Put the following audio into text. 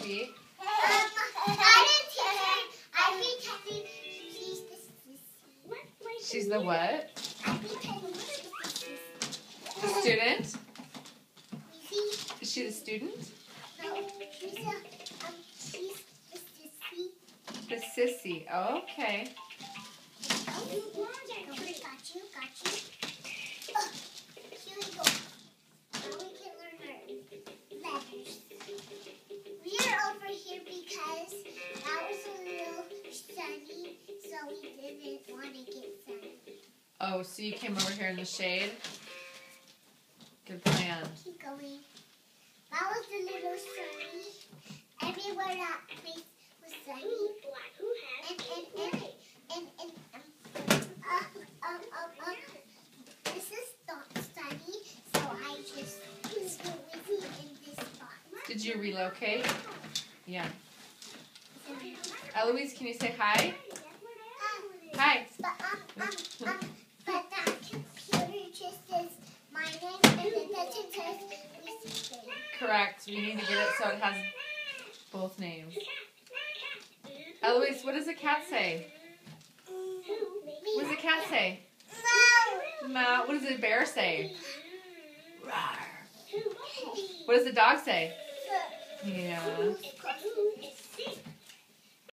Sissy? She's the what? The student? Is she the student? No, she's the sissy. The sissy. Oh, okay. Got you. Oh, here we go. Now we can learn our letters. We are over here because that was a little sunny, so we didn't want to get sunny. Oh, so you came over here in the shade? Good plan. Keep going. That was a little sunny. Everywhere that place was sunny. This is not sunny, so I just was busy in this spot. Did you relocate? Yeah. Eloise, can you say hi? Hi. But that computer just says my name and it doesn't say Lucy's name. Correct. We need to get it so it has both names. Eloise, what does the cat say? What does the cat say? No. What does the bear say? Rawr. What does the dog say? Yeah.